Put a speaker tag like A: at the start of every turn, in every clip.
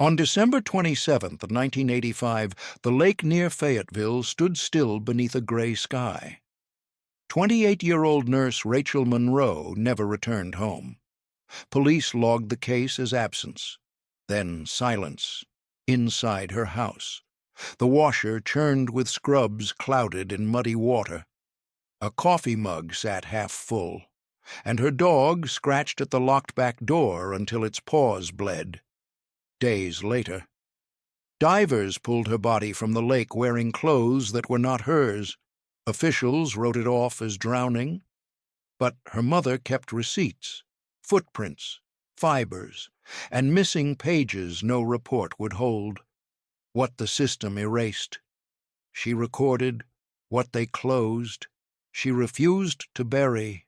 A: On December 27th, 1985, the lake near Fayetteville stood still beneath a gray sky. 28-year-old nurse Rachel Monroe never returned home. Police logged the case as absence. Then silence inside her house. The washer churned with scrubs clouded in muddy water. A coffee mug sat half full, and her dog scratched at the locked back door until its paws bled. Days later, divers pulled her body from the lake wearing clothes that were not hers. Officials wrote it off as drowning, but her mother kept receipts, footprints, fibers, and missing pages no report would hold. What the system erased. She recorded what they closed. She refused to bury.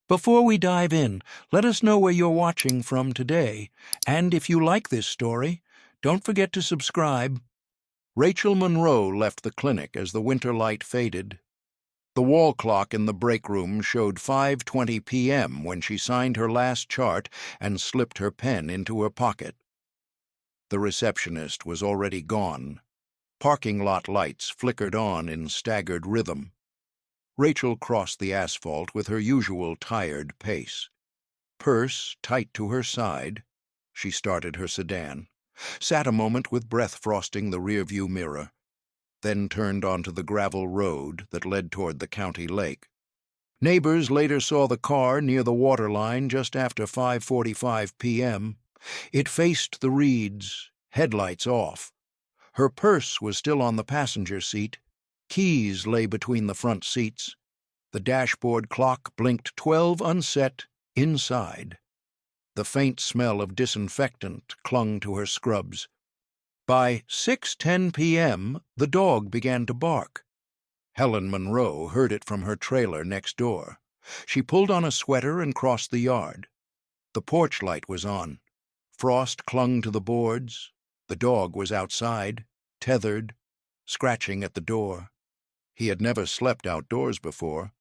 A: Before we dive in, let us know where you're watching from today, and if you like this story, don't forget to subscribe. Rachel Monroe left the clinic as the winter light faded. The wall clock in the break room showed 5:20 p.m. when she signed her last chart and slipped her pen into her pocket. The receptionist was already gone. Parking lot lights flickered on in staggered rhythm. Rachel crossed the asphalt with her usual tired pace. Purse tight to her side, she started her sedan, sat a moment with breath frosting the rearview mirror, then turned onto the gravel road that led toward the county lake. Neighbors later saw the car near the waterline just after 5:45 p.m. It faced the reeds, headlights off. Her purse was still on the passenger seat. Keys lay between the front seats. The dashboard clock blinked 12 unset inside. The faint smell of disinfectant clung to her scrubs. By 6:10 p.m., the dog began to bark. Helen Monroe heard it from her trailer next door. She pulled on a sweater and crossed the yard. The porch light was on. Frost clung to the boards. The dog was outside, tethered, scratching at the door. He had never slept outdoors before.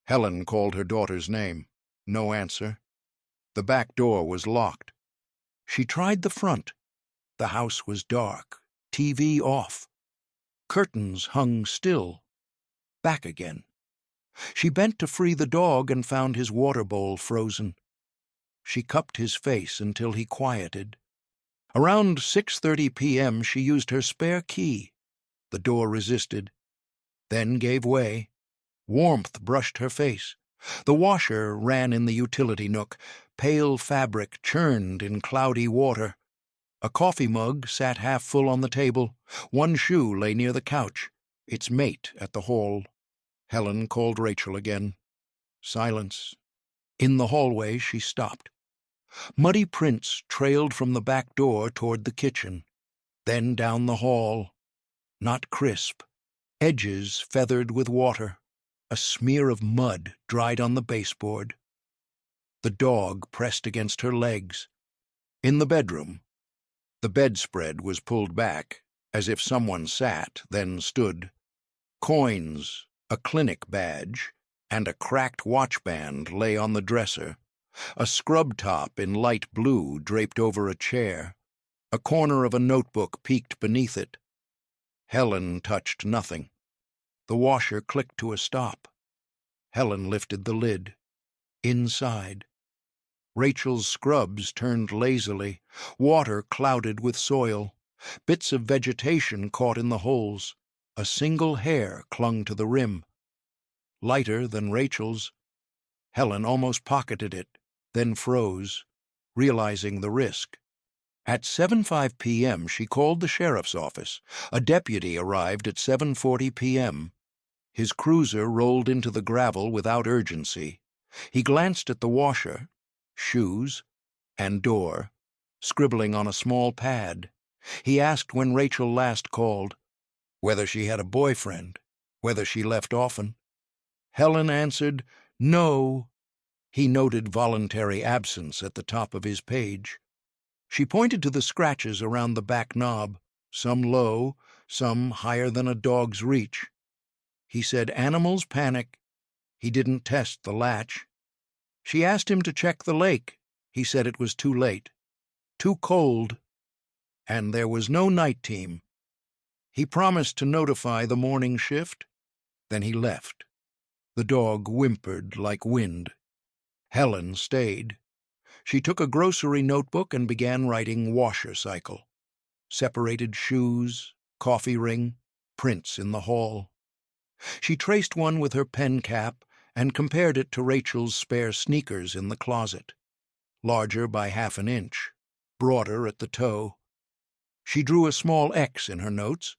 A: Helen called her daughter's name. No answer. The back door was locked. She tried the front. The house was dark, TV off. Curtains hung still. Back again. She bent to free the dog and found his water bowl frozen. She cupped his face until he quieted. Around 6:30 p.m. she used her spare key. The door resisted, then gave way. Warmth brushed her face. The washer ran in the utility nook. Pale fabric churned in cloudy water. A coffee mug sat half full on the table. One shoe lay near the couch, its mate at the hall. Helen called Rachel again. Silence. In the hallway she stopped. Muddy prints trailed from the back door toward the kitchen, then down the hall. Not crisp. Edges feathered with water. A smear of mud dried on the baseboard. The dog pressed against her legs. In the bedroom, the bedspread was pulled back, as if someone sat, then stood. Coins, a clinic badge, and a cracked watchband lay on the dresser. A scrub top in light blue draped over a chair. A corner of a notebook peeked beneath it. Helen touched nothing. The washer clicked to a stop. Helen lifted the lid. Inside. Rachel's scrubs turned lazily, water clouded with soil. Bits of vegetation caught in the holes. A single hair clung to the rim. Lighter than Rachel's. Helen almost pocketed it, then froze, realizing the risk. At 7:05 p.m. she called the sheriff's office. A deputy arrived at 7:40 p.m. His cruiser rolled into the gravel without urgency. He glanced at the washer, shoes, and door, scribbling on a small pad. He asked when Rachel last called, whether she had a boyfriend, whether she left often. Helen answered, no. He noted voluntary absence at the top of his page. She pointed to the scratches around the back knob, some low, some higher than a dog's reach. He said animals panic. He didn't test the latch. She asked him to check the lake. He said it was too late. Too cold. And there was no night team. He promised to notify the morning shift, then he left. The dog whimpered like wind. Helen stayed. She took a grocery notebook and began writing washer cycle. Separated shoes, coffee ring, prints in the hall. She traced one with her pen cap and compared it to Rachel's spare sneakers in the closet. Larger by half an inch, broader at the toe. She drew a small X in her notes,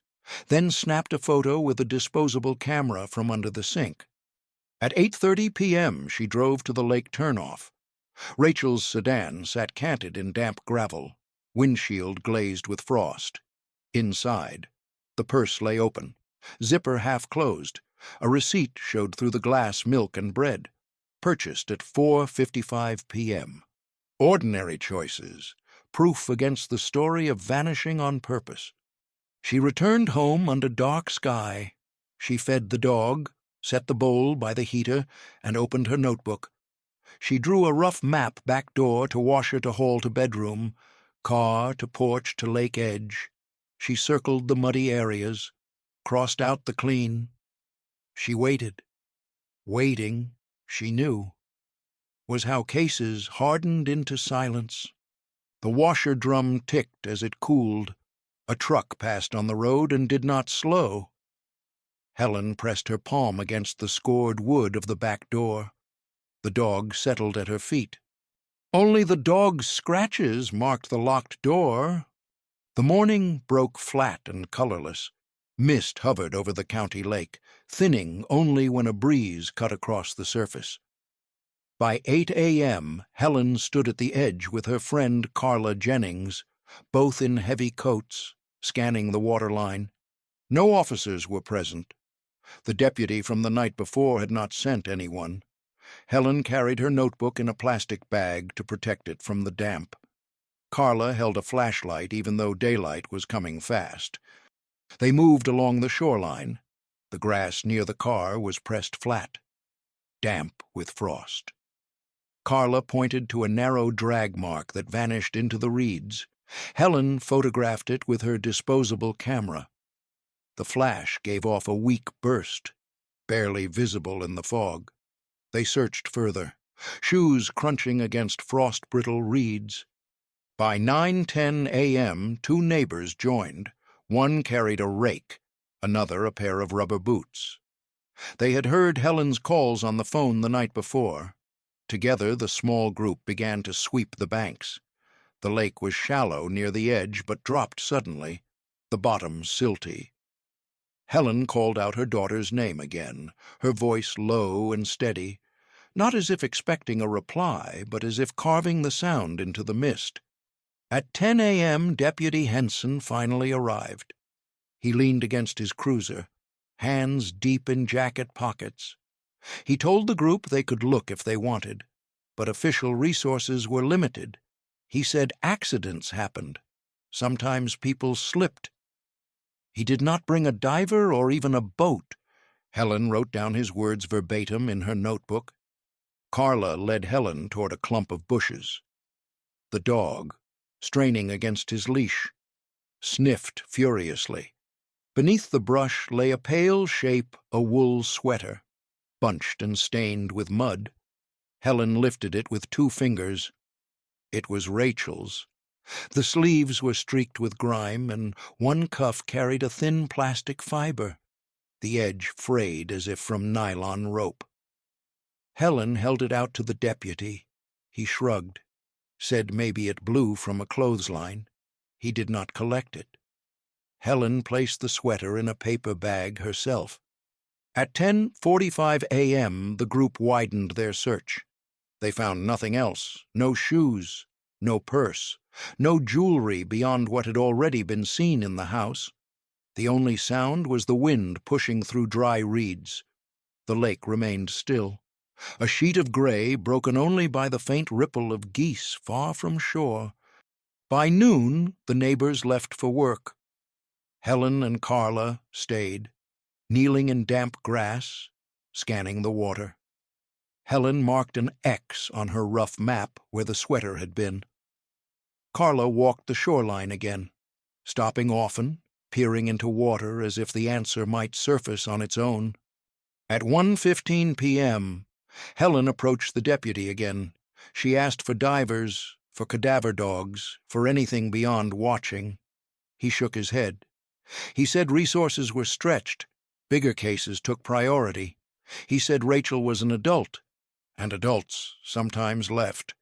A: then snapped a photo with a disposable camera from under the sink. At 8:30 p.m. she drove to the lake turnoff. Rachel's sedan sat canted in damp gravel, windshield glazed with frost. Inside, the purse lay open, zipper half closed. A receipt showed through the glass milk and bread, purchased at 4:55 p.m. Ordinary choices, proof against the story of vanishing on purpose. She returned home under dark sky. She fed the dog, set the bowl by the heater, and opened her notebook. She drew a rough map back door to washer to hall to bedroom, car to porch to lake edge. She circled the muddy areas, crossed out the clean. She waited. Waiting, she knew, was how cases hardened into silence. The washer drum ticked as it cooled. A truck passed on the road and did not slow. Helen pressed her palm against the scored wood of the back door. The dog settled at her feet. Only the dog's scratches marked the locked door. The morning broke flat and colorless. Mist hovered over the county lake, thinning only when a breeze cut across the surface. By 8 a.m., Helen stood at the edge with her friend Carla Jennings, both in heavy coats, scanning the waterline. No officers were present. The deputy from the night before had not sent anyone. Helen carried her notebook in a plastic bag to protect it from the damp. Carla held a flashlight even though daylight was coming fast. They moved along the shoreline. The grass near the car was pressed flat, damp with frost. Carla pointed to a narrow drag mark that vanished into the reeds. Helen photographed it with her disposable camera. The flash gave off a weak burst, barely visible in the fog. They searched further, shoes crunching against frost-brittle reeds. By 9:10 a.m., two neighbors joined. One carried a rake, another a pair of rubber boots. They had heard Helen's calls on the phone the night before. Together, the small group began to sweep the banks. The lake was shallow near the edge, but dropped suddenly, the bottom silty. Helen called out her daughter's name again, her voice low and steady, not as if expecting a reply, but as if carving the sound into the mist. At 10 a.m., Deputy Henson finally arrived. He leaned against his cruiser, hands deep in jacket pockets. He told the group they could look if they wanted, but official resources were limited. He said accidents happened. Sometimes people slipped. He did not bring a diver or even a boat. Helen wrote down his words verbatim in her notebook. Carla led Helen toward a clump of bushes. The dog, straining against his leash, sniffed furiously. Beneath the brush lay a pale shape, a wool sweater, bunched and stained with mud. Helen lifted it with 2 fingers. It was Rachel's. The sleeves were streaked with grime, and one cuff carried a thin plastic fiber, the edge frayed as if from nylon rope. Helen held it out to the deputy. He shrugged, said maybe it blew from a clothesline. He did not collect it. Helen placed the sweater in a paper bag herself. At 10:45 a.m., the group widened their search. They found nothing else, no shoes, no purse, no jewelry beyond what had already been seen in the house. The only sound was the wind pushing through dry reeds. The lake remained still, a sheet of gray broken only by the faint ripple of geese far from shore. By noon, the neighbors left for work. Helen and Carla stayed, kneeling in damp grass, scanning the water. Helen marked an X on her rough map where the sweater had been. Carla walked the shoreline again, stopping often, peering into water as if the answer might surface on its own. At 1:15 p.m., Helen approached the deputy again. She asked for divers, for cadaver dogs, for anything beyond watching. He shook his head. He said resources were stretched. Bigger cases took priority. He said Rachel was an adult, and adults sometimes left.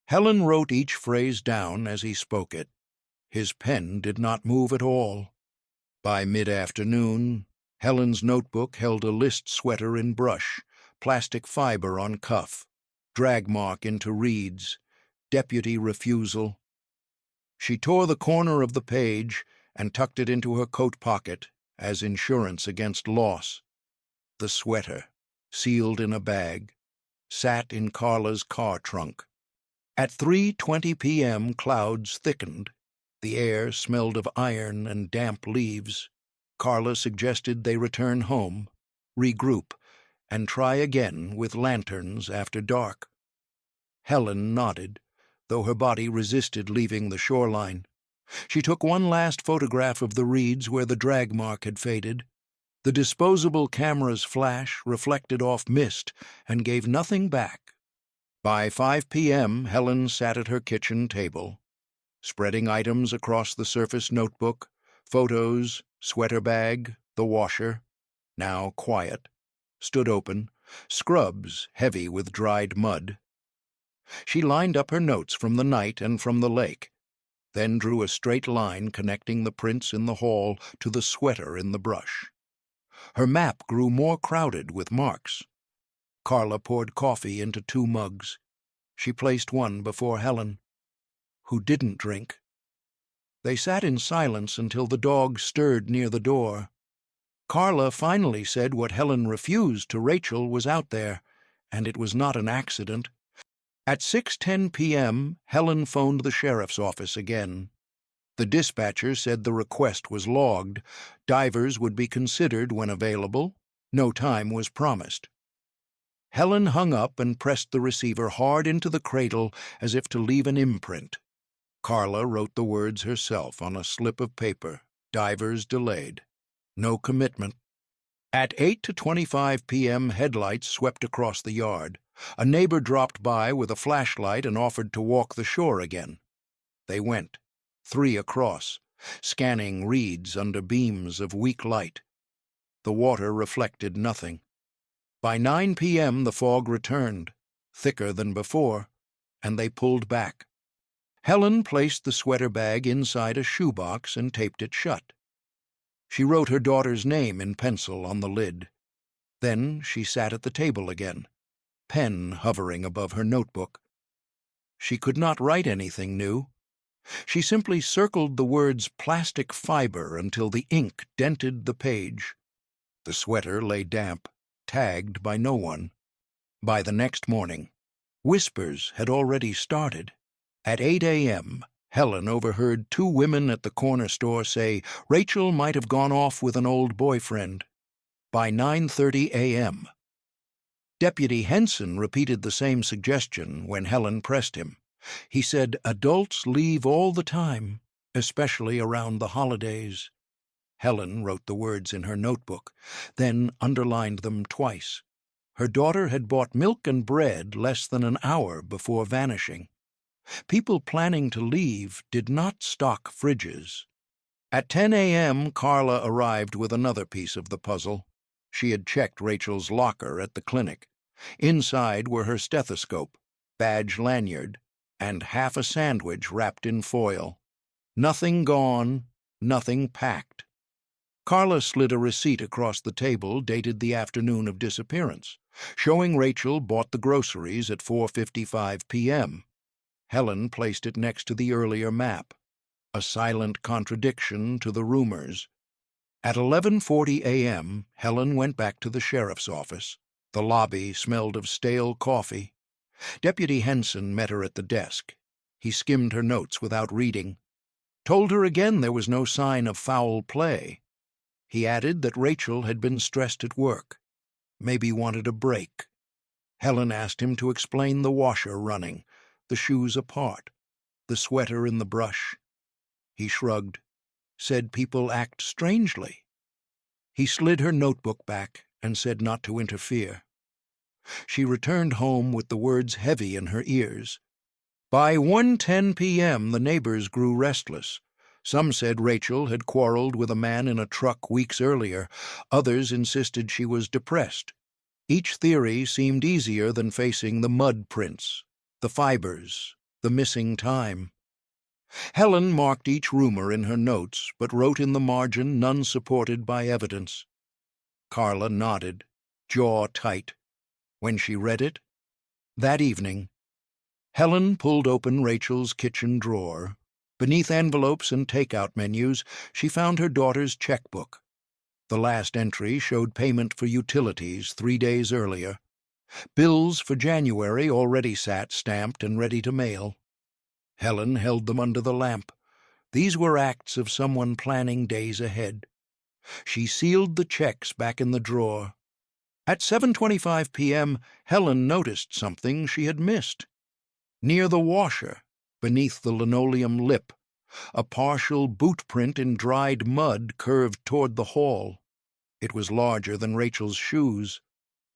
A: Helen wrote each phrase down as he spoke it. His pen did not move at all. By mid-afternoon, Helen's notebook held a list sweater in brush, plastic fiber on cuff, drag mark into reeds, deputy refusal. She tore the corner of the page and tucked it into her coat pocket as insurance against loss. The sweater, sealed in a bag, sat in Carla's car trunk. At 3:20 p.m., clouds thickened. The air smelled of iron and damp leaves. Carla suggested they return home, regroup, and try again with lanterns after dark. Helen nodded, though her body resisted leaving the shoreline. She took one last photograph of the reeds where the drag mark had faded. The disposable camera's flash reflected off mist and gave nothing back. By 5 p.m., Helen sat at her kitchen table, spreading items across the surface notebook, photos, sweater bag, the washer, now quiet, stood open, scrubs heavy with dried mud. She lined up her notes from the night and from the lake, then drew a straight line connecting the prints in the hall to the sweater in the brush. Her map grew more crowded with marks. Carla poured coffee into 2 mugs. She placed one before Helen, who didn't drink. They sat in silence until the dog stirred near the door. Carla finally said what Helen refused to Rachel was out there, and it was not an accident. At 6:10 p.m., Helen phoned the sheriff's office again. The dispatcher said the request was logged. Divers would be considered when available. No time was promised. Helen hung up and pressed the receiver hard into the cradle as if to leave an imprint. Carla wrote the words herself on a slip of paper. Divers delayed. No commitment. At 8:25 p.m., headlights swept across the yard. A neighbor dropped by with a flashlight and offered to walk the shore again. They went, 3 across, scanning reeds under beams of weak light. The water reflected nothing. By 9 p.m. the fog returned, thicker than before, and they pulled back. Helen placed the sweater bag inside a shoebox and taped it shut. She wrote her daughter's name in pencil on the lid. Then she sat at the table again, pen hovering above her notebook. She could not write anything new. She simply circled the words plastic fiber until the ink dented the page. The sweater lay damp, tagged by no one. By the next morning, whispers had already started. At 8 a.m., Helen overheard 2 women at the corner store say Rachel might have gone off with an old boyfriend. By 9:30 a.m., Deputy Henson repeated the same suggestion when Helen pressed him. He said adults leave all the time, especially around the holidays. Helen wrote the words in her notebook, then underlined them twice. Her daughter had bought milk and bread less than an hour before vanishing. People planning to leave did not stock fridges. At 10 a.m., Carla arrived with another piece of the puzzle. She had checked Rachel's locker at the clinic. Inside were her stethoscope, badge lanyard, and half a sandwich wrapped in foil. Nothing gone, nothing packed. Carla slid a receipt across the table dated the afternoon of disappearance, showing Rachel bought the groceries at 4:55 p.m. Helen placed it next to the earlier map, a silent contradiction to the rumors. At 11:40 a.m., Helen went back to the sheriff's office. The lobby smelled of stale coffee. Deputy Henson met her at the desk. He skimmed her notes without reading. Told her again there was no sign of foul play. He added that Rachel had been stressed at work, maybe wanted a break. Helen asked him to explain the washer running, the shoes apart, the sweater in the brush. He shrugged. said people act strangely. He slid her notebook back and said not to interfere. She returned home with the words heavy in her ears. By 1:10 p.m. the neighbors grew restless. Some said Rachel had quarreled with a man in a truck weeks earlier. Others insisted she was depressed. Each theory seemed easier than facing the mud prints, the fibers, the missing time. Helen marked each rumor in her notes, but wrote in the margin none supported by evidence. Carla nodded, jaw tight. When she read it, that evening, Helen pulled open Rachel's kitchen drawer. Beneath envelopes and takeout menus, she found her daughter's checkbook. The last entry showed payment for utilities 3 days earlier. Bills for January already sat stamped and ready to mail. Helen held them under the lamp. These were acts of someone planning days ahead. She sealed the checks back in the drawer. At 7:25 p.m., Helen noticed something she had missed. Near the washer, beneath the linoleum lip, a partial boot print in dried mud curved toward the hall. It was larger than Rachel's shoes,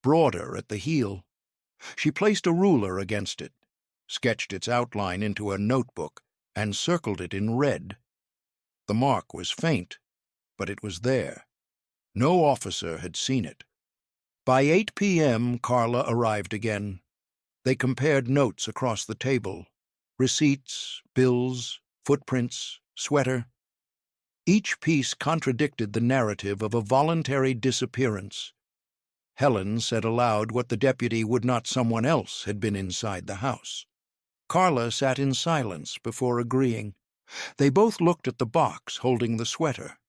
A: broader at the heel. She placed a ruler against it, sketched its outline into a notebook, and circled it in red. The mark was faint, but it was there. No officer had seen it. By 8 p.m., Carla arrived again. They compared notes across the table: receipts, bills, footprints, sweater. Each piece contradicted the narrative of a voluntary disappearance. Helen said aloud what the deputy would not someone else had been inside the house. Carla sat in silence before agreeing. They both looked at the box holding the sweater.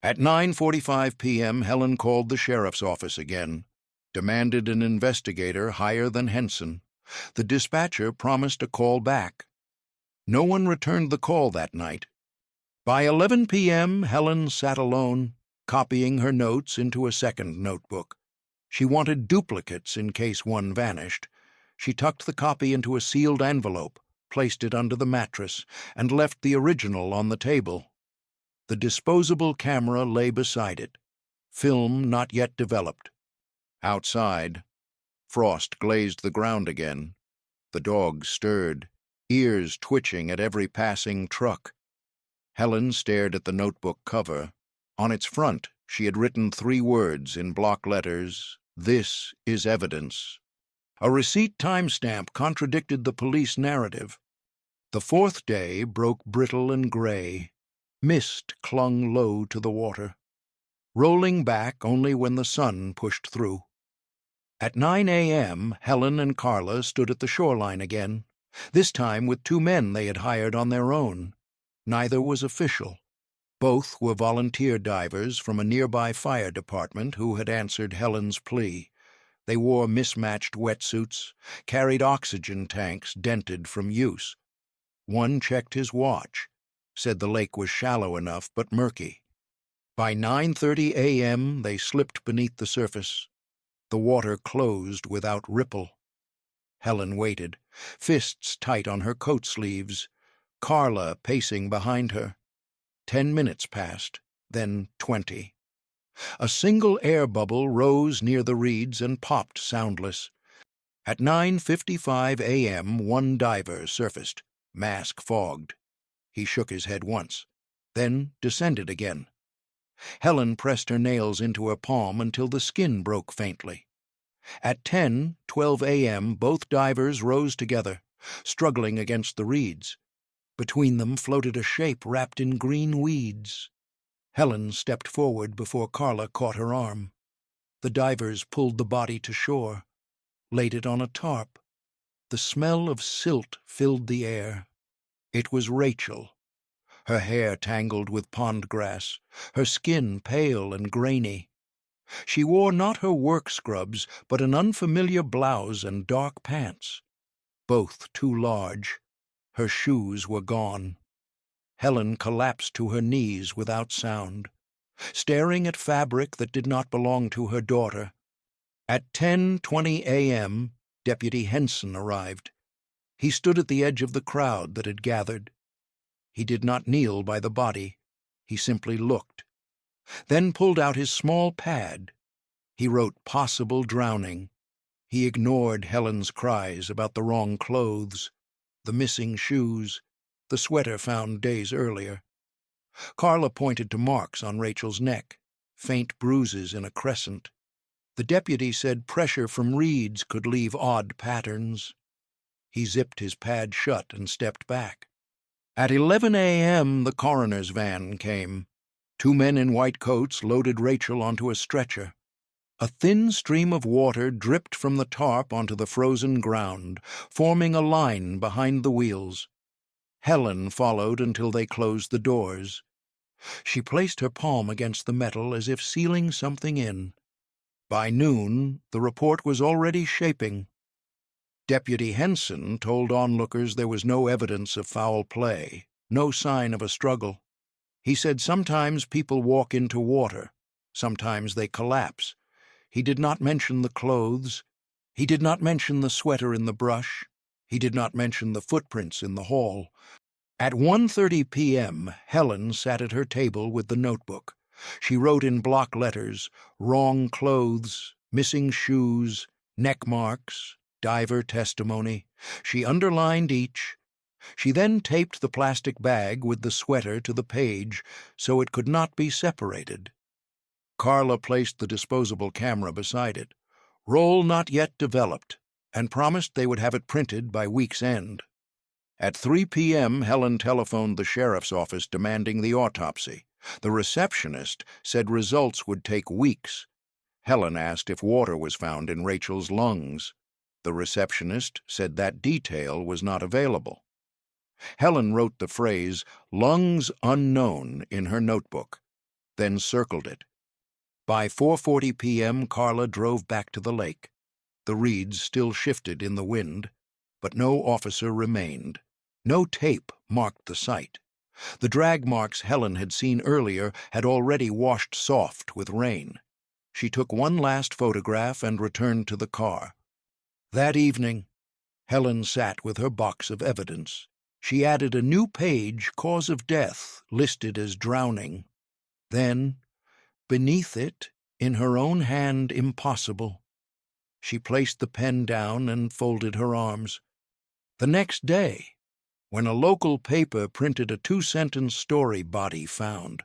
A: At 9:45 p.m., Helen called the sheriff's office again, demanded an investigator higher than Henson. The dispatcher promised a call back. No one returned the call that night. By 11 p.m., Helen sat alone, copying her notes into a second notebook. She wanted duplicates in case one vanished. She tucked the copy into a sealed envelope, placed it under the mattress, and left the original on the table. The disposable camera lay beside it, film not yet developed. Outside, frost glazed the ground again. The dogs stirred, ears twitching at every passing truck. Helen stared at the notebook cover. On its front, she had written 3 words in block letters: "This is evidence." A receipt timestamp contradicted the police narrative. The 4th day broke brittle and gray. Mist clung low to the water, rolling back only when the sun pushed through. At 9 a.m., Helen and Carla stood at the shoreline again, this time with 2 men they had hired on their own. Neither was official. Both were volunteer divers from a nearby fire department who had answered Helen's plea. They wore mismatched wetsuits, carried oxygen tanks dented from use. One checked his watch, said the lake was shallow enough but murky. By 9:30 a.m., they slipped beneath the surface. The water closed without ripple. Helen waited, fists tight on her coat sleeves, Carla pacing behind her. 10 minutes passed, then 20. A single air bubble rose near the reeds and popped soundless. At 9:55 a.m., one diver surfaced, mask fogged. He shook his head once, then descended again. Helen pressed her nails into her palm until the skin broke faintly. At 10:12 a.m., both divers rose together, struggling against the reeds. Between them floated a shape wrapped in green weeds. Helen stepped forward before Carla caught her arm. The divers pulled the body to shore, laid it on a tarp. The smell of silt filled the air. It was Rachel, her hair tangled with pond grass, her skin pale and grainy. She wore not her work scrubs, but an unfamiliar blouse and dark pants, both too large. Her shoes were gone. Helen collapsed to her knees without sound, staring at fabric that did not belong to her daughter. At 10:20 a.m., Deputy Henson arrived. He stood at the edge of the crowd that had gathered. He did not kneel by the body. He simply looked, then pulled out his small pad. He wrote possible drowning. He ignored Helen's cries about the wrong clothes, the missing shoes, the sweater found days earlier. Carla pointed to marks on Rachel's neck, faint bruises in a crescent. The deputy said pressure from reeds could leave odd patterns. He zipped his pad shut and stepped back. At 11 a.m., the coroner's van came. 2 men in white coats loaded Rachel onto a stretcher. A thin stream of water dripped from the tarp onto the frozen ground, forming a line behind the wheels. Helen followed until they closed the doors. She placed her palm against the metal as if sealing something in. By noon, the report was already shaping. Deputy Henson told onlookers there was no evidence of foul play, no sign of a struggle. He said sometimes people walk into water, sometimes they collapse. He did not mention the clothes. He did not mention the sweater in the brush. He did not mention the footprints in the hall. At 1:30 p.m., Helen sat at her table with the notebook. She wrote in block letters, wrong clothes, missing shoes, neck marks, diver testimony. She underlined each. She then taped the plastic bag with the sweater to the page so it could not be separated. Carla placed the disposable camera beside it. Roll not yet developed, and promised they would have it printed by week's end. At 3 p.m., Helen telephoned the sheriff's office demanding the autopsy. The receptionist said results would take weeks. Helen asked if water was found in Rachel's lungs. The receptionist said that detail was not available. Helen wrote the phrase, "lungs unknown," in her notebook, then circled it. By 4:40 p.m., Carla drove back to the lake. The reeds still shifted in the wind, but no officer remained. No tape marked the site. The drag marks Helen had seen earlier had already washed soft with rain. She took one last photograph and returned to the car. That evening, Helen sat with her box of evidence. She added a new page, cause of death, listed as drowning. Then, beneath it, in her own hand, impossible. She placed the pen down and folded her arms. The next day, when a local paper printed a 2-sentence story, body found.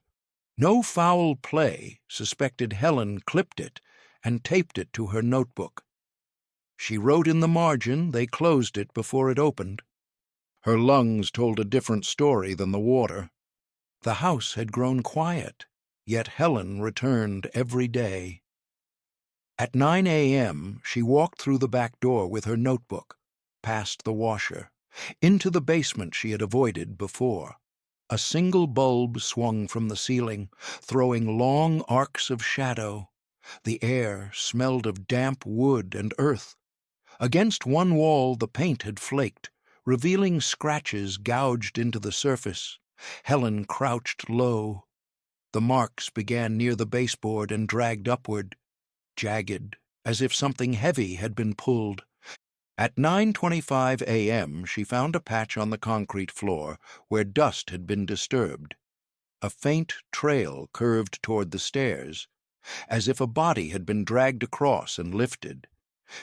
A: No foul play, suspected Helen clipped it and taped it to her notebook. She wrote in the margin they closed it before it opened. Her lungs told a different story than the water. The house had grown quiet, yet Helen returned every day. At 9 a.m., she walked through the back door with her notebook, past the washer, into the basement she had avoided before. A single bulb swung from the ceiling, throwing long arcs of shadow. The air smelled of damp wood and earth. Against one wall the paint had flaked, revealing scratches gouged into the surface. Helen crouched low. The marks began near the baseboard and dragged upward, jagged, as if something heavy had been pulled. At 9:25 a.m., she found a patch on the concrete floor where dust had been disturbed. A faint trail curved toward the stairs, as if a body had been dragged across and lifted.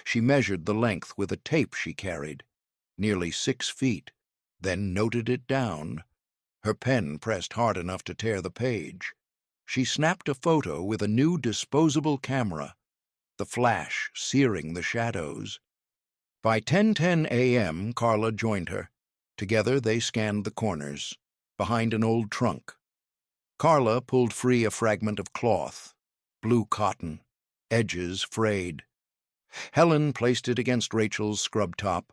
A: She measured the length with a tape she carried, nearly 6 feet, then noted it down. Her pen pressed hard enough to tear the page. She snapped a photo with a new disposable camera, the flash searing the shadows. By 10:10 a.m., Carla joined her. Together they scanned the corners, behind an old trunk. Carla pulled free a fragment of cloth, blue cotton, edges frayed. Helen placed it against Rachel's scrub top.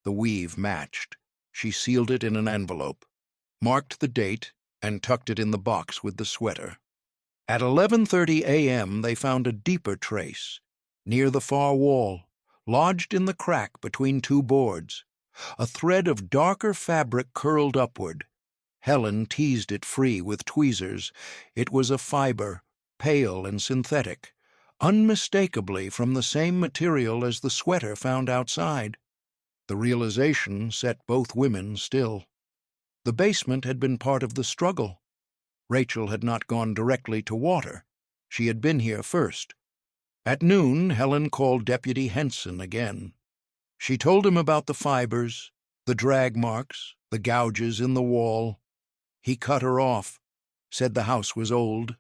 A: The weave matched. She sealed it in an envelope, marked the date, and tucked it in the box with the sweater. At 11:30 a.m., they found a deeper trace, near the far wall, lodged in the crack between 2 boards. A thread of darker fabric curled upward. Helen teased it free with tweezers. It was a fiber, pale and synthetic, unmistakably from the same material as the sweater found outside. The realization set both women still. The basement had been part of the struggle. Rachel had not gone directly to water. She had been here first. At noon, Helen called Deputy Henson again. She told him about the fibers, the drag marks, the gouges in the wall. He cut her off, said the house was old.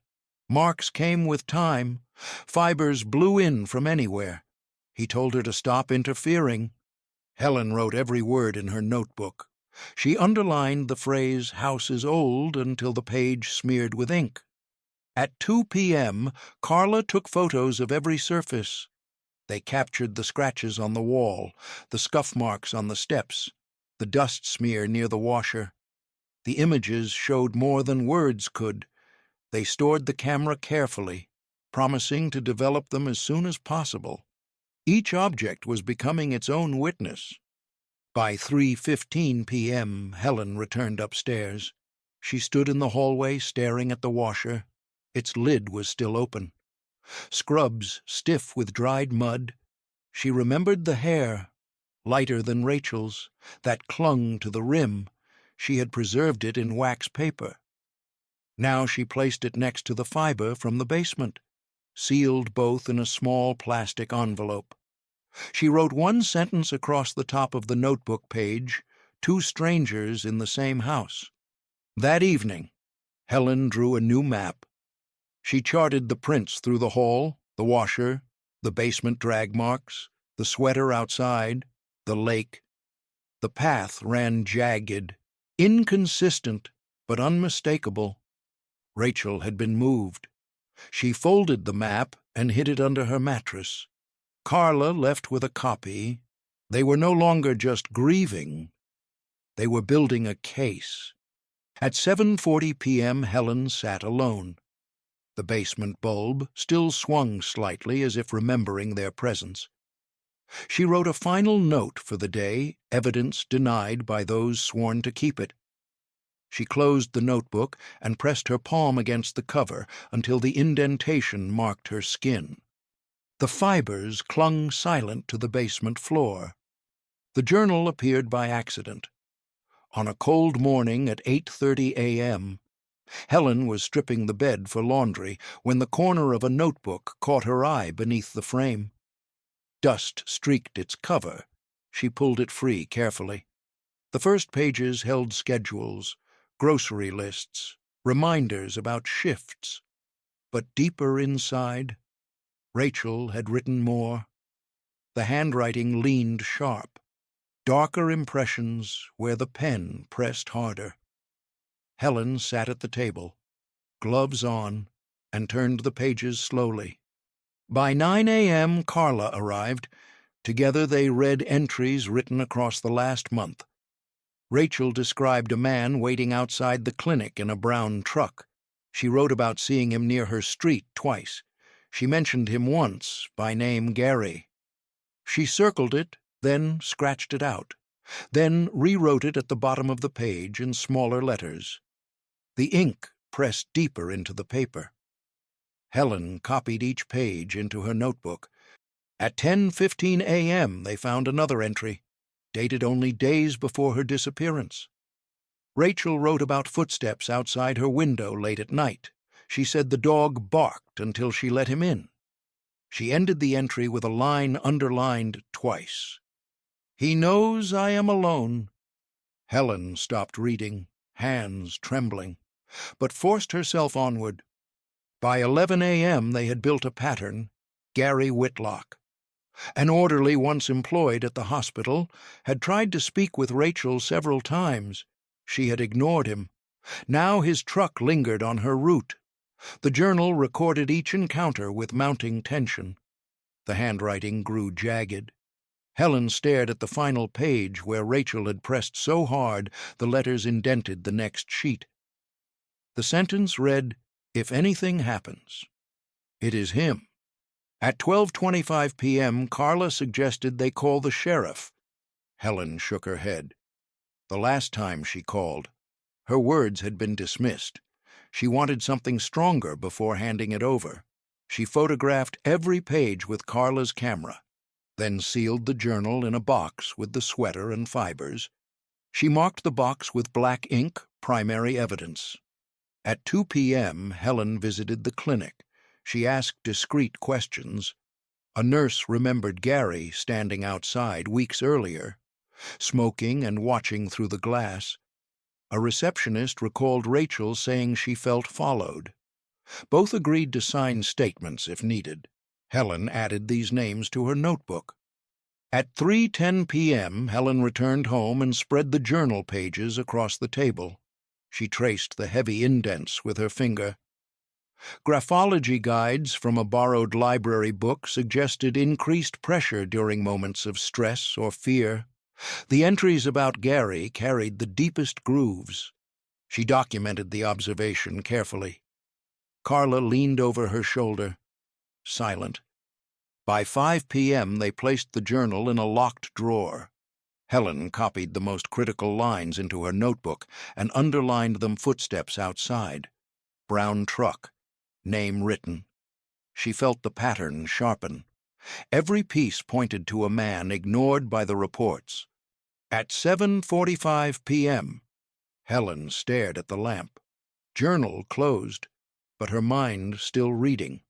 A: Marks came with time. Fibers blew in from anywhere. He told her to stop interfering. Helen wrote every word in her notebook. She underlined the phrase "house is old" until the page smeared with ink. At 2 p.m., Carla took photos of every surface. They captured the scratches on the wall, the scuff marks on the steps, the dust smear near the washer. The images showed more than words could. They stored the camera carefully, promising to develop them as soon as possible. Each object was becoming its own witness. By 3:15 p.m., Helen returned upstairs. She stood in the hallway staring at the washer. Its lid was still open. Scrubs stiff with dried mud. She remembered the hair, lighter than Rachel's, that clung to the rim. She had preserved it in wax paper. Now she placed it next to the fiber from the basement, sealed both in a small plastic envelope. She wrote one sentence across the top of the notebook page, "Two strangers in the same house." That evening, Helen drew a new map. She charted the prints through the hall, the washer, the basement drag marks, the sweater outside, the lake. The path ran jagged, inconsistent, but unmistakable. Rachel had been moved. She folded the map and hid it under her mattress. Carla left with a copy. They were no longer just grieving. They were building a case. At 7:40 p.m., Helen sat alone. The basement bulb still swung slightly as if remembering their presence. She wrote a final note for the day, evidence denied by those sworn to keep it. She closed the notebook and pressed her palm against the cover until the indentation marked her skin. The fibers clung silent to the basement floor. The journal appeared by accident. On a cold morning at 8:30 a.m., Helen was stripping the bed for laundry when the corner of a notebook caught her eye beneath the frame. Dust streaked its cover. She pulled it free carefully. The first pages held schedules, grocery lists, reminders about shifts. But deeper inside, Rachel had written more. The handwriting leaned sharp, darker impressions where the pen pressed harder. Helen sat at the table, gloves on, and turned the pages slowly. By 9 a.m., Carla arrived. Together they read entries written across the last month. Rachel described a man waiting outside the clinic in a brown truck. She wrote about seeing him near her street twice. She mentioned him once, by name Gary. She circled it, then scratched it out, then rewrote it at the bottom of the page in smaller letters. The ink pressed deeper into the paper. Helen copied each page into her notebook. At 10:15 a.m. they found another entry, dated only days before her disappearance. Rachel wrote about footsteps outside her window late at night. She said the dog barked until she let him in. She ended the entry with a line underlined twice. "He knows I am alone." Helen stopped reading, hands trembling, but forced herself onward. By 11 a.m. they had built a pattern, Gary Whitlock. An orderly once employed at the hospital had tried to speak with Rachel several times. She had ignored him. Now his truck lingered on her route. The journal recorded each encounter with mounting tension. The handwriting grew jagged. Helen stared at the final page where Rachel had pressed so hard the letters indented the next sheet. The sentence read, "If anything happens, it is him." At 12:25 p.m., Carla suggested they call the sheriff. Helen shook her head. The last time she called, her words had been dismissed. She wanted something stronger before handing it over. She photographed every page with Carla's camera, then sealed the journal in a box with the sweater and fibers. She marked the box with black ink, primary evidence. At 2 p.m., Helen visited the clinic. She asked discreet questions. A nurse remembered Gary standing outside weeks earlier, smoking and watching through the glass. A receptionist recalled Rachel saying she felt followed. Both agreed to sign statements if needed. Helen added these names to her notebook. At 3:10 p.m., Helen returned home and spread the journal pages across the table. She traced the heavy indents with her finger. Graphology guides from a borrowed library book suggested increased pressure during moments of stress or fear. The entries about Gary carried the deepest grooves. She documented the observation carefully. Carla leaned over her shoulder, silent. By 5 p.m., they placed the journal in a locked drawer. Helen copied the most critical lines into her notebook and underlined them footsteps outside. Brown truck. Name written. She felt the pattern sharpen. Every piece pointed to a man ignored by the reports. At 7:45 p.m., Helen stared at the lamp. Journal closed, but her mind still reading.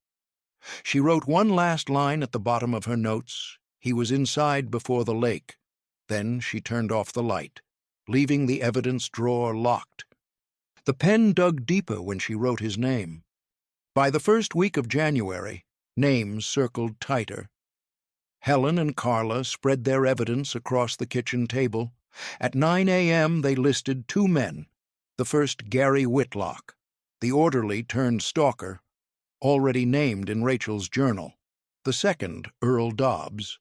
A: She wrote one last line at the bottom of her notes. He was inside before the lake. Then she turned off the light, leaving the evidence drawer locked. The pen dug deeper when she wrote his name. By the first week of January, names circled tighter. Helen and Carla spread their evidence across the kitchen table. At 9 a.m., they listed 2 men. The first, Gary Whitlock, the orderly turned stalker, already named in Rachel's journal. The second, Earl Dobbs,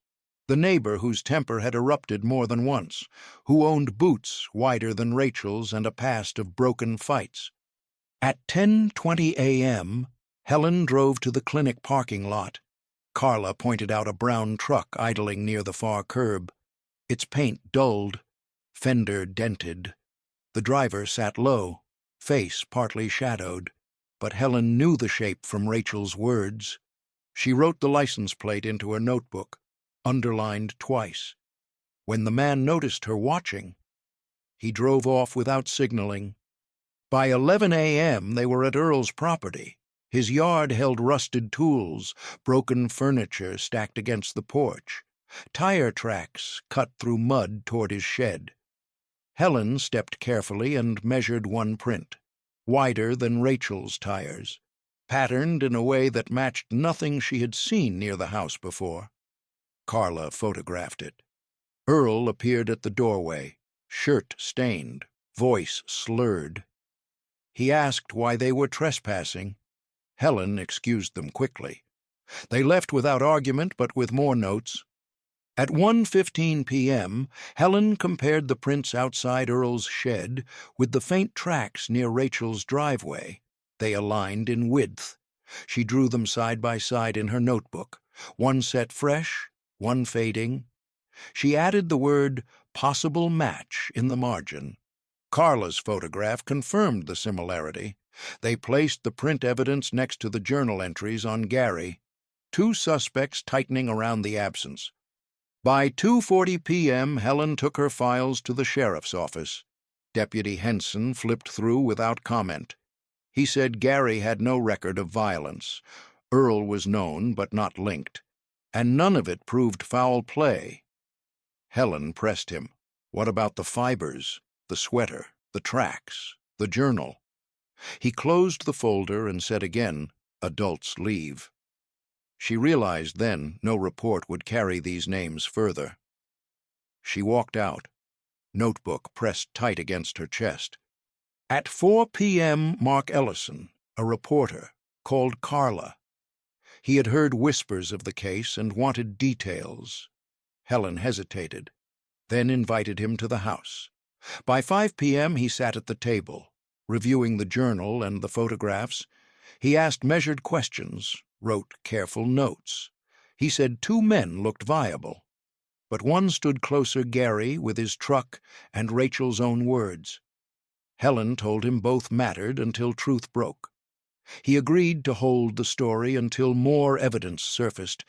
A: the neighbor whose temper had erupted more than once, who owned boots wider than Rachel's and a past of broken fights. At 10:20 a.m., Helen drove to the clinic parking lot. Carla pointed out a brown truck idling near the far curb. Its paint dulled, fender dented. The driver sat low, face partly shadowed, but Helen knew the shape from Rachel's words. She wrote the license plate into her notebook, underlined twice. When the man noticed her watching, he drove off without signaling. By 11 a.m., they were at Earl's property. His yard held rusted tools, broken furniture stacked against the porch, tire tracks cut through mud toward his shed. Helen stepped carefully and measured one print, wider than Rachel's tires, patterned in a way that matched nothing she had seen near the house before. Carla photographed it. Earl appeared at the doorway, shirt stained, voice slurred. He asked why they were trespassing. Helen excused them quickly. They left without argument, but with more notes. At 1:15 p.m., Helen compared the prints outside Earl's shed with the faint tracks near Rachel's driveway. They aligned in width. She drew them side by side in her notebook, one set fresh, one fading. She added the word "possible match" in the margin. Carla's photograph confirmed the similarity. They placed the print evidence next to the journal entries on Gary, 2 suspects tightening around the absence. By 2:40 p.m., Helen took her files to the sheriff's office. Deputy Henson flipped through without comment. He said Gary had no record of violence. Earl was known but not linked, and none of it proved foul play. Helen pressed him. What about the fibers, the sweater, the tracks, the journal? He closed the folder and said again, "Adults leave." She realized then no report would carry these names further. She walked out, notebook pressed tight against her chest. At 4 p.m., Mark Ellison, a reporter, called Carla. He had heard whispers of the case and wanted details. Helen hesitated, then invited him to the house. By 5 p.m., he sat at the table, reviewing the journal and the photographs. He asked measured questions, wrote careful notes. He said 2 men looked viable, but one stood closer, Gary, with his truck and Rachel's own words. Helen told him both mattered until truth broke. He agreed to hold the story until more evidence surfaced.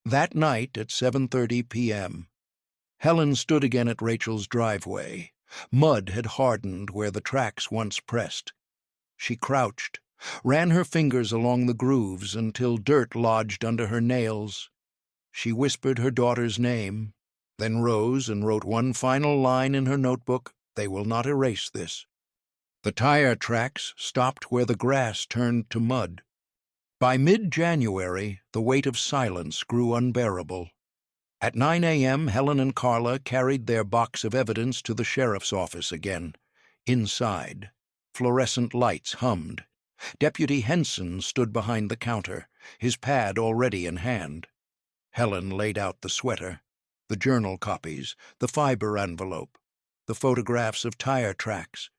A: That night at 7:30 p.m., Helen stood again at Rachel's driveway. Mud had hardened where the tracks once pressed. She crouched, ran her fingers along the grooves until dirt lodged under her nails. She whispered her daughter's name, then rose and wrote one final line in her notebook. They will not erase this. The tire tracks stopped where the grass turned to mud. By mid-January, the weight of silence grew unbearable. At 9 a.m., Helen and Carla carried their box of evidence to the sheriff's office again. Inside, fluorescent lights hummed. Deputy Henson stood behind the counter, his pad already in hand. Helen laid out the sweater, the journal copies, the fiber envelope, the photographs of tire tracks.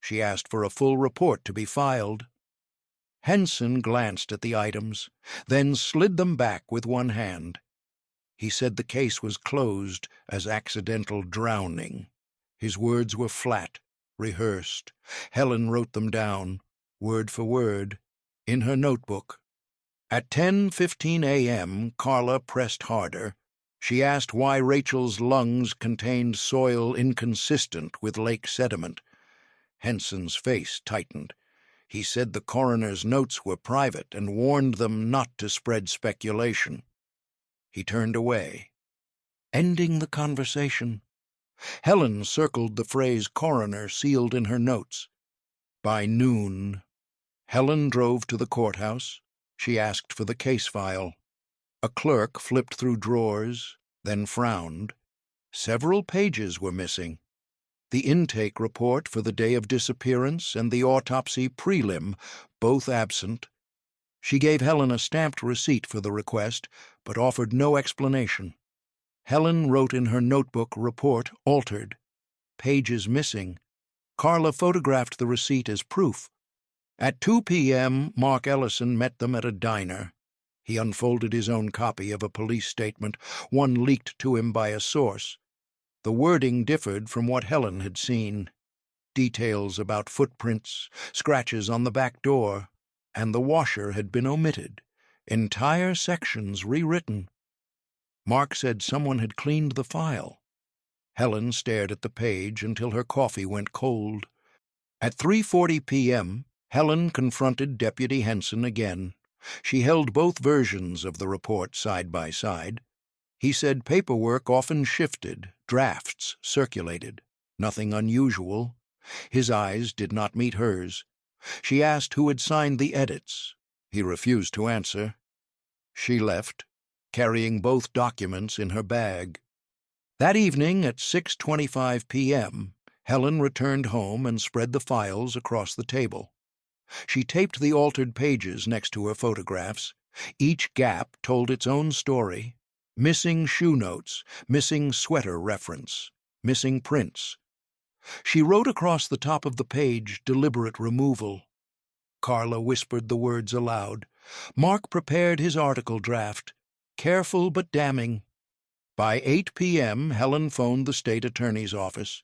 A: She asked for a full report to be filed. Henson glanced at the items, then slid them back with one hand. He said the case was closed as accidental drowning. His words were flat, rehearsed. Helen wrote them down, word for word, in her notebook. At 10:15 a.m., Carla pressed harder. She asked why Rachel's lungs contained soil inconsistent with lake sediment. Henson's face tightened. He said the coroner's notes were private and warned them not to spread speculation. He turned away, ending the conversation. Helen circled the phrase coroner sealed in her notes. By noon, Helen drove to the courthouse. She asked for the case file. A clerk flipped through drawers, then frowned. Several pages were missing. The intake report for the day of disappearance and the autopsy prelim, both absent. She gave Helen a stamped receipt for the request, but offered no explanation. Helen wrote in her notebook report altered. Pages missing. Carla photographed the receipt as proof. At 2 p.m., Mark Ellison met them at a diner. He unfolded his own copy of a police statement, one leaked to him by a source. The wording differed from what Helen had seen. Details about footprints, scratches on the back door, and the washer had been omitted, entire sections rewritten. Mark said someone had cleaned the file. Helen stared at the page until her coffee went cold. At 3:40 p.m., Helen confronted Deputy Henson again. She held both versions of the report side by side. He said paperwork often shifted, drafts circulated. Nothing unusual. His eyes did not meet hers. She asked who had signed the edits. He refused to answer. She left, carrying both documents in her bag. That evening at 6:25 p.m., Helen returned home and spread the files across the table. She taped the altered pages next to her photographs. Each gap told its own story. Missing shoe notes, missing sweater reference, missing prints. She wrote across the top of the page, deliberate removal. Carla whispered the words aloud. Mark prepared his article draft, careful but damning. By 8 p.m., Helen phoned the state attorney's office.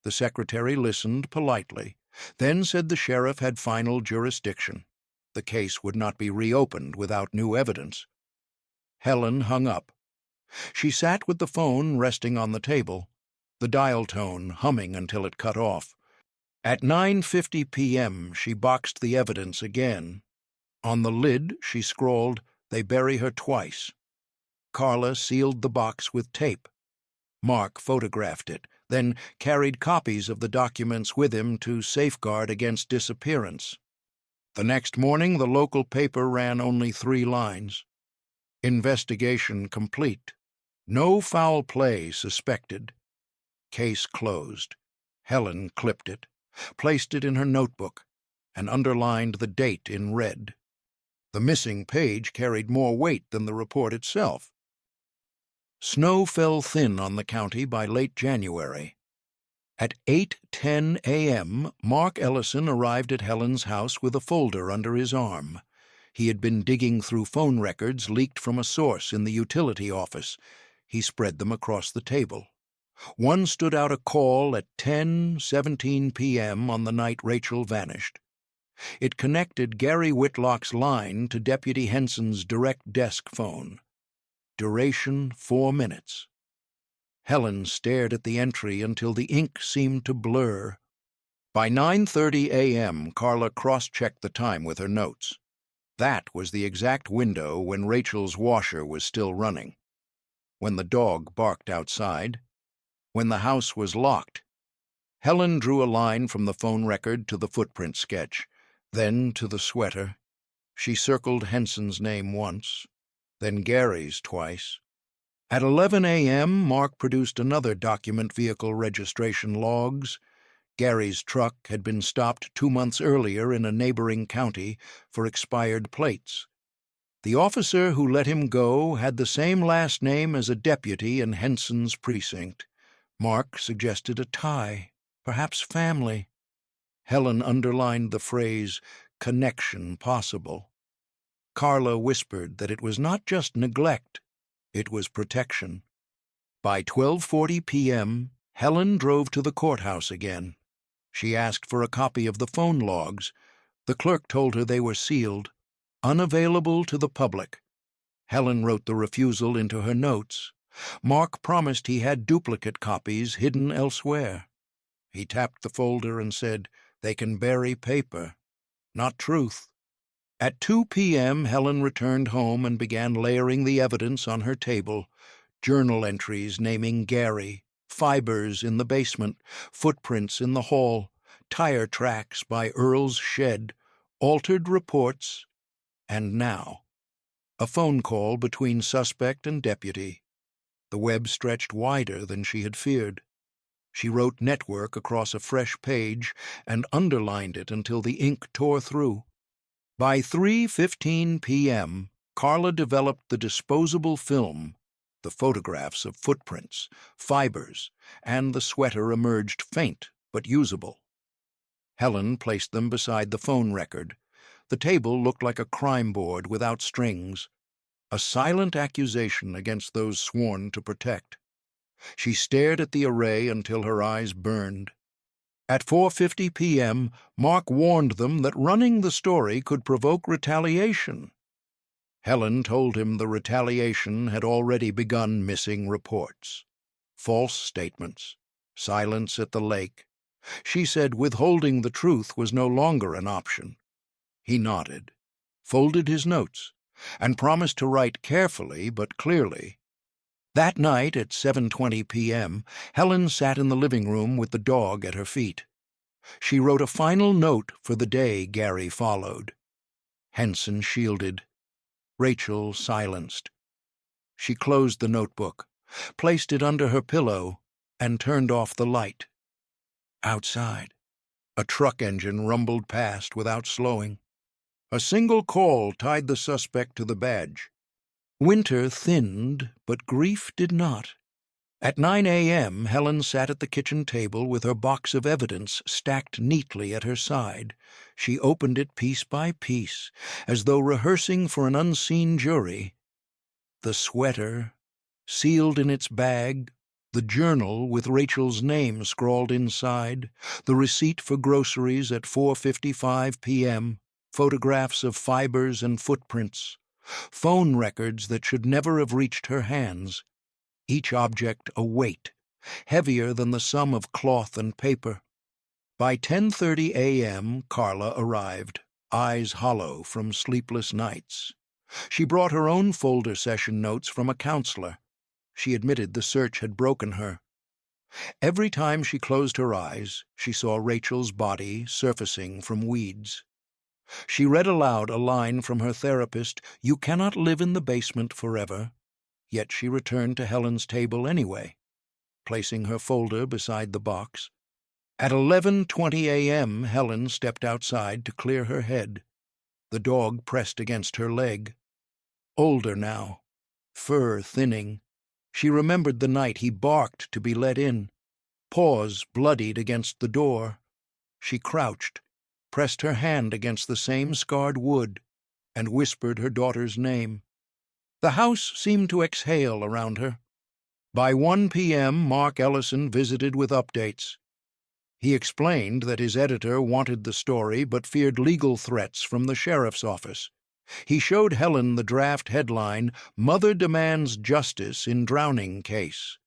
A: The secretary listened politely, then said the sheriff had final jurisdiction. The case would not be reopened without new evidence. Helen hung up. She sat with the phone resting on the table, the dial tone humming until it cut off. At 9:50 p.m., she boxed the evidence again. On the lid, she scrawled, "They bury her twice." Carla sealed the box with tape. Mark photographed it, then carried copies of the documents with him to safeguard against disappearance. The next morning, the local paper ran only 3 lines. Investigation complete. No foul play suspected. Case closed. Helen clipped it, placed it in her notebook, and underlined the date in red. The missing page carried more weight than the report itself. Snow fell thin on the county by late January. At 8:10 a.m., Mark Ellison arrived at Helen's house with a folder under his arm. He had been digging through phone records leaked from a source in the utility office. He spread them across the table. One stood out a call at 10:17 p.m. on the night Rachel vanished. It connected Gary Whitlock's line to Deputy Henson's direct desk phone. Duration 4 minutes. Helen stared at the entry until the ink seemed to blur. By 9:30 a.m., Carla cross-checked the time with her notes. That was the exact window when Rachel's washer was still running, when the dog barked outside, when the house was locked. Helen drew a line from the phone record to the footprint sketch, then to the sweater. She circled Henson's name once, then Gary's twice. At 11 a.m., Mark produced another document vehicle registration logs. Gary's truck had been stopped 2 months earlier in a neighboring county for expired plates. The officer who let him go had the same last name as a deputy in Henson's precinct. Mark suggested a tie, perhaps family. Helen underlined the phrase, connection possible. Carla whispered that it was not just neglect, it was protection. By 12:40 p.m., Helen drove to the courthouse again. She asked for a copy of the phone logs. The clerk told her they were sealed, unavailable to the public. Helen wrote the refusal into her notes. Mark promised he had duplicate copies hidden elsewhere. He tapped the folder and said, "They can bury paper, not truth." At 2 p.m., Helen returned home and began layering the evidence on her table. Journal entries naming Gary, fibers in the basement, footprints in the hall, tire tracks by Earl's shed, altered reports, and now a phone call between suspect and deputy. The web stretched wider than she had feared. She wrote network across a fresh page and underlined it until the ink tore through. By 3:15 p.m., Carla developed the disposable film. The photographs of footprints, fibers, and the sweater emerged faint but usable. Helen placed them beside the phone record. The table looked like a crime board without strings, a silent accusation against those sworn to protect. She stared at the array until her eyes burned. At 4:50 p.m., Mark warned them that running the story could provoke retaliation. Helen told him the retaliation had already begun missing reports. False statements, silence at the lake. She said withholding the truth was no longer an option. He nodded, folded his notes, and promised to write carefully but clearly. That night at 7:20 p.m., Helen sat in the living room with the dog at her feet. She wrote a final note for the day Gary followed. Henson shielded. Rachel silenced. She closed the notebook, placed it under her pillow, and turned off the light. Outside, a truck engine rumbled past without slowing. A single call tied the suspect to the badge. Winter thinned, but grief did not. At 9 a.m., Helen sat at the kitchen table with her box of evidence stacked neatly at her side. She opened it piece by piece, as though rehearsing for an unseen jury. The sweater, sealed in its bag, the journal with Rachel's name scrawled inside, the receipt for groceries at 4:55 p.m., photographs of fibers and footprints, phone records that should never have reached her hands. Each object a weight, heavier than the sum of cloth and paper. By 10:30 a.m., Carla arrived, eyes hollow from sleepless nights. She brought her own folder session notes from a counselor. She admitted the search had broken her. Every time she closed her eyes, she saw Rachel's body surfacing from weeds. She read aloud a line from her therapist, "You cannot live in the basement forever." Yet she returned to Helen's table anyway, placing her folder beside the box. At 11:20 a.m., Helen stepped outside to clear her head. The dog pressed against her leg. Older now, fur thinning. She remembered the night he barked to be let in, paws bloodied against the door. She crouched, pressed her hand against the same scarred wood, and whispered her daughter's name. The house seemed to exhale around her. By 1 p.m., Mark Ellison visited with updates. He explained that his editor wanted the story but feared legal threats from the sheriff's office. He showed Helen the draft headline, "Mother Demands Justice in Drowning Case."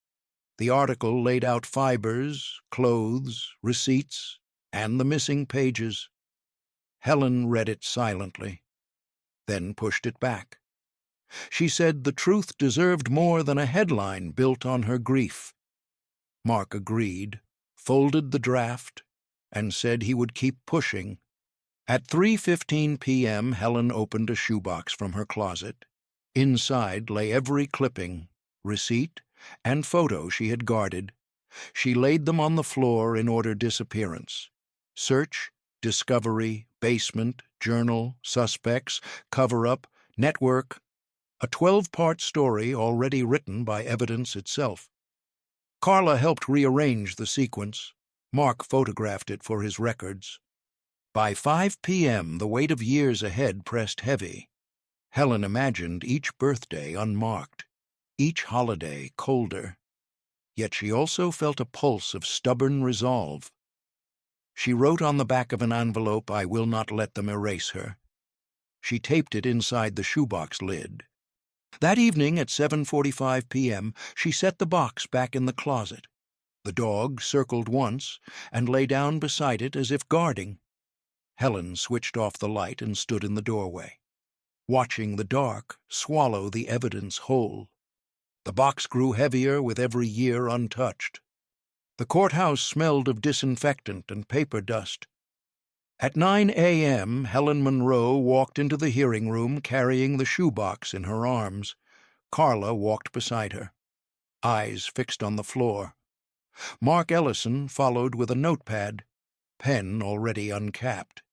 A: The article laid out fibers, clothes, receipts, and the missing pages. Helen read it silently, then pushed it back. She said the truth deserved more than a headline built on her grief. Mark agreed, folded the draft, and said he would keep pushing. At 3:15 p.m., Helen opened a shoebox from her closet. Inside lay every clipping, receipt, and photo she had guarded. She laid them on the floor in order disappearance. Search, discovery, basement, journal, suspects, cover-up, network. A 12-part story already written by evidence itself. Carla helped rearrange the sequence. Mark photographed it for his records. By 5 p.m., the weight of years ahead pressed heavy. Helen imagined each birthday unmarked, each holiday colder. Yet she also felt a pulse of stubborn resolve. She wrote on the back of an envelope, "I will not let them erase her." She taped it inside the shoebox lid. That evening at 7:45 p.m., she set the box back in the closet. The dog circled once and lay down beside it as if guarding. Helen switched off the light and stood in the doorway, watching the dark swallow the evidence whole. The box grew heavier with every year untouched. The courthouse smelled of disinfectant and paper dust. At 9 a.m., Helen Monroe walked into the hearing room carrying the shoebox in her arms. Carla walked beside her, eyes fixed on the floor. Mark Ellison followed with a notepad, pen already uncapped.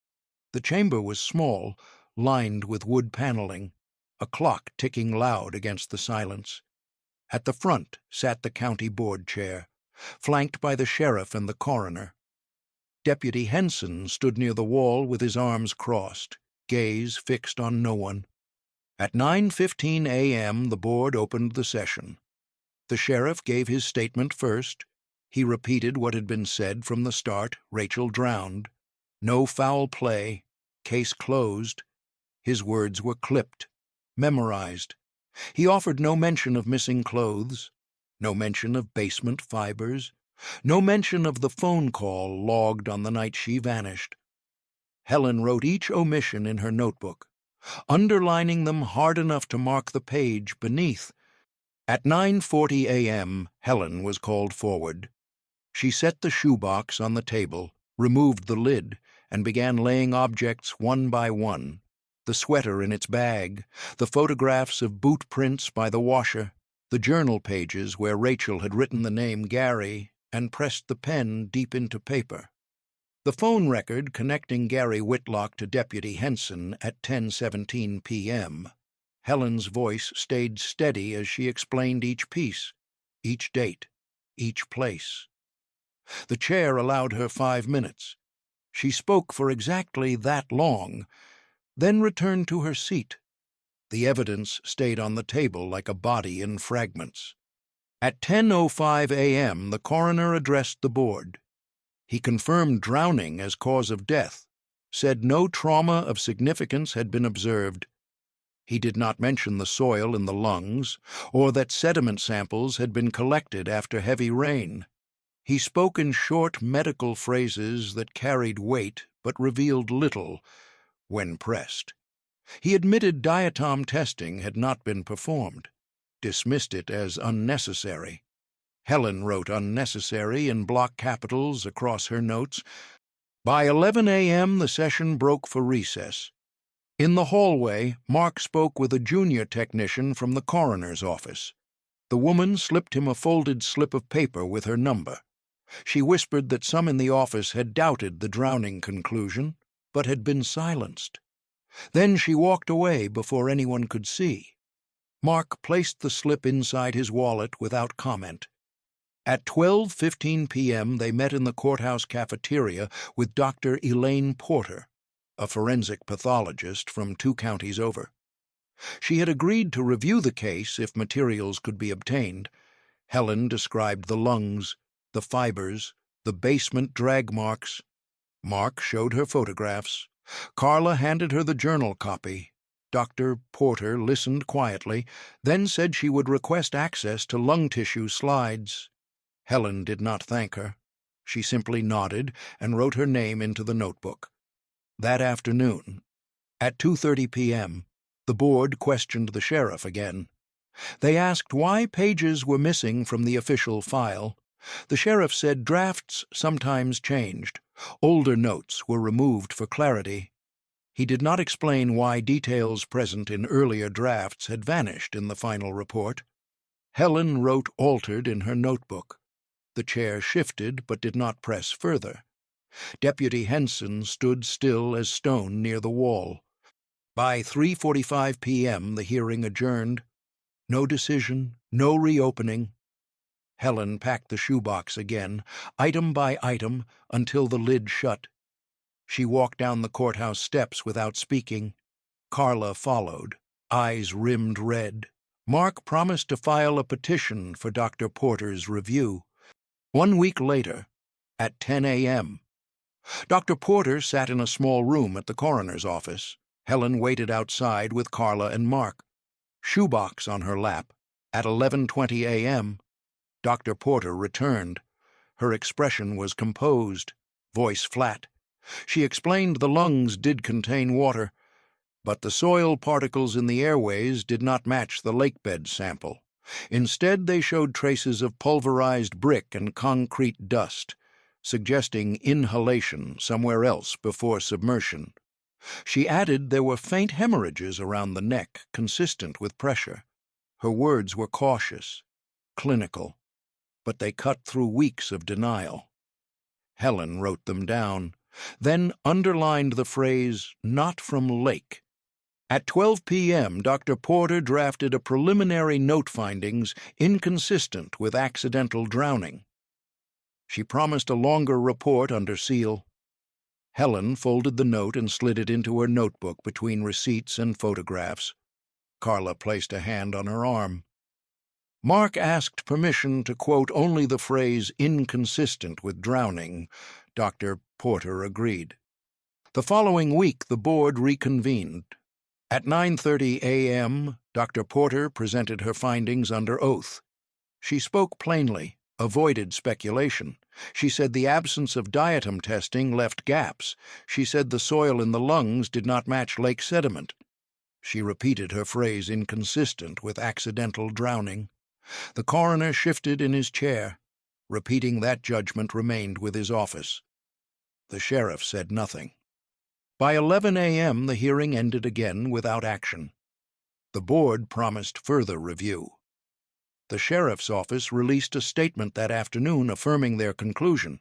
A: The chamber was small, lined with wood paneling, a clock ticking loud against the silence. At the front sat the county board chair, flanked by the sheriff and the coroner. Deputy Henson stood near the wall with his arms crossed, gaze fixed on no one. At 9:15 a.m., the board opened the session. The sheriff gave his statement first. He repeated what had been said from the start: Rachel drowned. No foul play. Case closed. His words were clipped, memorized. He offered no mention of missing clothes, no mention of basement fibers, no mention of the phone call logged on the night she vanished. Helen wrote each omission in her notebook, underlining them hard enough to mark the page beneath. At 9:40 a.m., Helen was called forward. She set the shoebox on the table, removed the lid, and began laying objects one by one: the sweater in its bag, the photographs of boot prints by the washer, the journal pages where Rachel had written the name Gary and pressed the pen deep into paper. The phone record connecting Gary Whitlock to Deputy Henson at 10:17 p.m. Helen's voice stayed steady as she explained each piece, each date, each place. The chair allowed her 5 minutes. She spoke for exactly that long, then returned to her seat. The evidence stayed on the table like a body in fragments. At 10:05 a.m., the coroner addressed the board. He confirmed drowning as cause of death, said no trauma of significance had been observed. He did not mention the soil in the lungs or that sediment samples had been collected after heavy rain. He spoke in short medical phrases that carried weight but revealed little when pressed. He admitted diatom testing had not been performed, dismissed it as unnecessary. Helen wrote unnecessary in block capitals across her notes. By 11 a.m., the session broke for recess. In the hallway, Mark spoke with a junior technician from the coroner's office. The woman slipped him a folded slip of paper with her number. She whispered that some in the office had doubted the drowning conclusion, but had been silenced. Then she walked away before anyone could see. Mark placed the slip inside his wallet without comment. At 12:15 p.m., they met in the courthouse cafeteria with Dr. Elaine Porter, a forensic pathologist from 2 counties over. She had agreed to review the case if materials could be obtained. Helen described the lungs, the fibers, the basement drag marks. Mark showed her photographs. Carla handed her the journal copy. Dr. Porter listened quietly, then said she would request access to lung tissue slides. Helen did not thank her. She simply nodded and wrote her name into the notebook. That afternoon, at 2:30 p.m., the board questioned the sheriff again. They asked why pages were missing from the official file. The sheriff said drafts sometimes changed. Older notes were removed for clarity. He did not explain why details present in earlier drafts had vanished in the final report. Helen wrote altered in her notebook. The chair shifted but did not press further. Deputy Henson stood still as stone near the wall. By 3:45 p.m. the hearing adjourned. No decision, no reopening. Helen packed the shoebox again, item by item, until the lid shut. She walked down the courthouse steps without speaking. Carla followed, eyes rimmed red. Mark promised to file a petition for Dr. Porter's review. 1 week later, at 10 a.m., Dr. Porter sat in a small room at the coroner's office. Helen waited outside with Carla and Mark. Shoebox on her lap. At 11:20 a.m., Dr. Porter returned. Her expression was composed, voice flat. She explained the lungs did contain water, but the soil particles in the airways did not match the lakebed sample. Instead, they showed traces of pulverized brick and concrete dust, suggesting inhalation somewhere else before submersion. She added there were faint hemorrhages around the neck, consistent with pressure. Her words were cautious, clinical, but they cut through weeks of denial. Helen wrote them down, then underlined the phrase, "not from lake." At 12 p.m., Dr. Porter drafted a preliminary note findings inconsistent with accidental drowning. She promised a longer report under seal. Helen folded the note and slid it into her notebook between receipts and photographs. Carla placed a hand on her arm. Mark asked permission to quote only the phrase inconsistent with drowning. Dr. Porter agreed. The following week, the board reconvened. At 9:30 a.m., Dr. Porter presented her findings under oath. She spoke plainly, avoided speculation. She said the absence of diatom testing left gaps. She said the soil in the lungs did not match lake sediment. She repeated her phrase inconsistent with accidental drowning. The coroner shifted in his chair. Repeating that judgment remained with his office. The sheriff said nothing. By 11 a.m., the hearing ended again without action. The board promised further review. The sheriff's office released a statement that afternoon affirming their conclusion.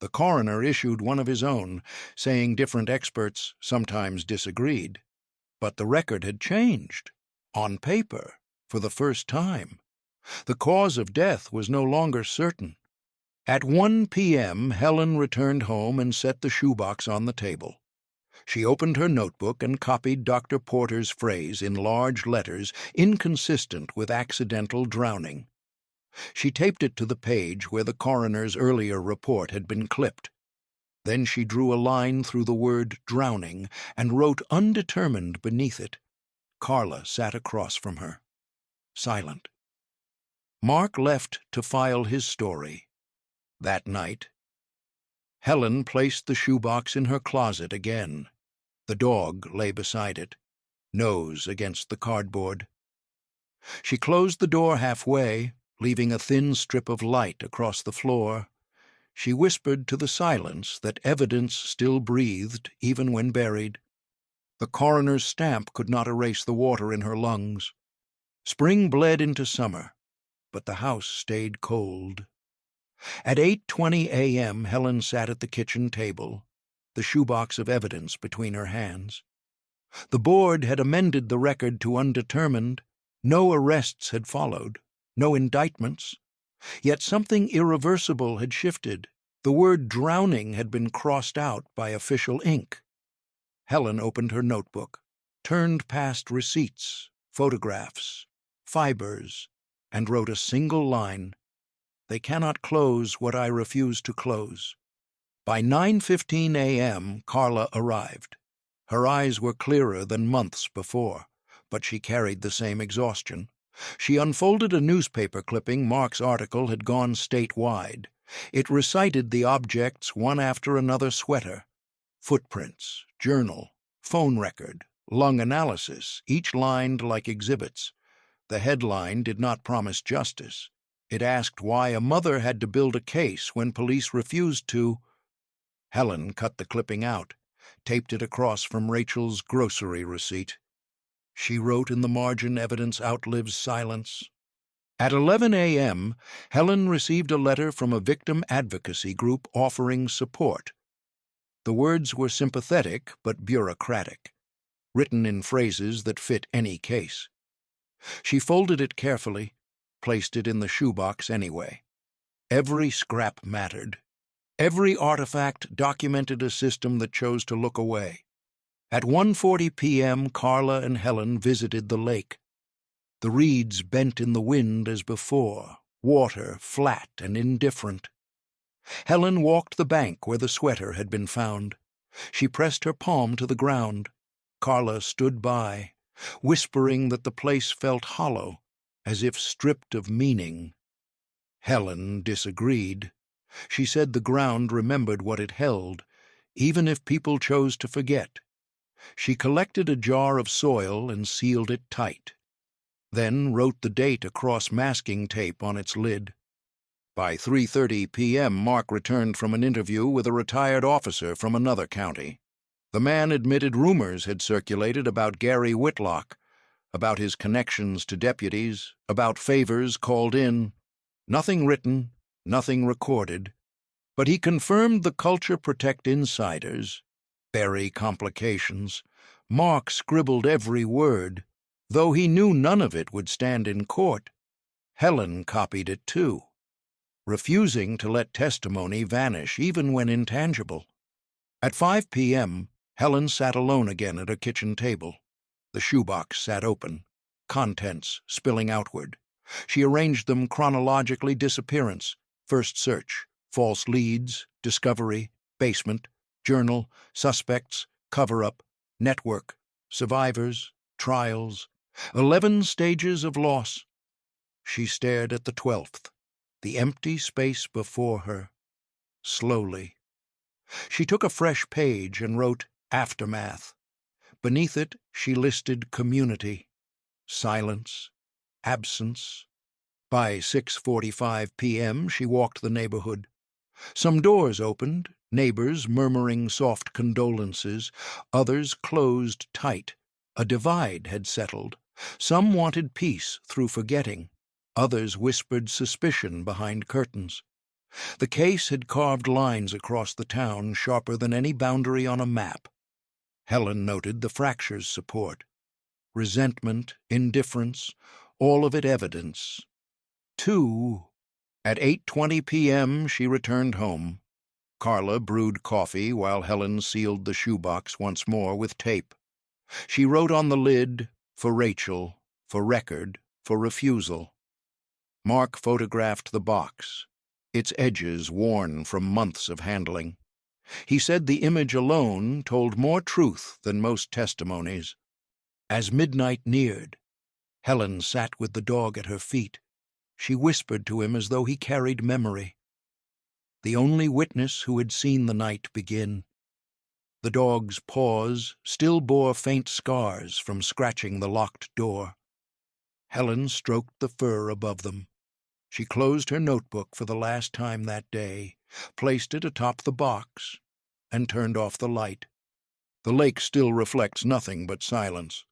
A: The coroner issued one of his own, saying different experts sometimes disagreed. But the record had changed, on paper, for the first time. The cause of death was no longer certain. At 1 p.m., Helen returned home and set the shoebox on the table. She opened her notebook and copied Dr. Porter's phrase in large letters, inconsistent with accidental drowning. She taped it to the page where the coroner's earlier report had been clipped. Then she drew a line through the word drowning and wrote undetermined beneath it. Carla sat across from her, silent. Mark left to file his story. That night, Helen placed the shoebox in her closet again. The dog lay beside it, nose against the cardboard. She closed the door halfway, leaving a thin strip of light across the floor. She whispered to the silence that evidence still breathed even when buried. The coroner's stamp could not erase the water in her lungs. Spring bled into summer, but the house stayed cold. At 8:20 a.m., Helen sat at the kitchen table, the shoebox of evidence between her hands. The board had amended the record to undetermined. No arrests had followed, no indictments. Yet something irreversible had shifted. The word drowning had been crossed out by official ink. Helen opened her notebook, turned past receipts, photographs, fibers, and wrote a single line. They cannot close what I refuse to close. By 9:15 a.m., Carla arrived. Her eyes were clearer than months before, but she carried the same exhaustion. She unfolded a newspaper clipping. Mark's article had gone statewide. It recited the objects one after another: sweater, footprints, journal, phone record, lung analysis, each lined like exhibits. The headline did not promise justice. It asked why a mother had to build a case when police refused to. Helen cut the clipping out, taped it across from Rachel's grocery receipt. She wrote in the margin, "Evidence outlives silence." At 11 a.m., Helen received a letter from a victim advocacy group offering support. The words were sympathetic but bureaucratic, written in phrases that fit any case. She folded it carefully, placed it in the shoebox anyway. Every scrap mattered. Every artifact documented a system that chose to look away. At 1:40 p.m., Carla and Helen visited the lake. The reeds bent in the wind as before, water flat and indifferent. Helen walked the bank where the sweater had been found. She pressed her palm to the ground. Carla stood by, whispering that the place felt hollow, as if stripped of meaning. Helen disagreed. She said the ground remembered what it held, even if people chose to forget. She collected a jar of soil and sealed it tight, then wrote the date across masking tape on its lid. By 3:30 p.m., Mark returned from an interview with a retired officer from another county. The man admitted rumors had circulated about Gary Whitlock, about his connections to deputies, about favors called in. Nothing written, nothing recorded, but he confirmed the culture protect insiders, bury complications. Mark scribbled every word, though he knew none of it would stand in court. Helen copied it too, refusing to let testimony vanish even when intangible. At 5 p.m., Helen sat alone again at her kitchen table. The shoebox sat open, contents spilling outward. She arranged them chronologically: disappearance, first search, false leads, discovery, basement, journal, suspects, cover-up, network, survivors, trials, 11 stages of loss. She stared at the 12th, the empty space before her. Slowly, she took a fresh page and wrote aftermath. Beneath it, she listed community, silence, absence. By 6:45 p.m., she walked the neighborhood. Some doors opened, neighbors murmuring soft condolences, others closed tight. A divide had settled. Some wanted peace through forgetting, others whispered suspicion behind curtains. The case had carved lines across the town sharper than any boundary on a map. Helen noted the fractures support. Resentment, indifference, all of it evidence. At 8:20 p.m., she returned home. Carla brewed coffee while Helen sealed the shoebox once more with tape. She wrote on the lid, "For Rachel, for record, for refusal." Mark photographed the box, its edges worn from months of handling. He said the image alone told more truth than most testimonies. As midnight neared, Helen sat with the dog at her feet. She whispered to him as though he carried memory. The only witness who had seen the night begin. The dog's paws still bore faint scars from scratching the locked door. Helen stroked the fur above them. She closed her notebook for the last time that day, placed it atop the box, and turned off the light. The lake still reflects nothing but silence.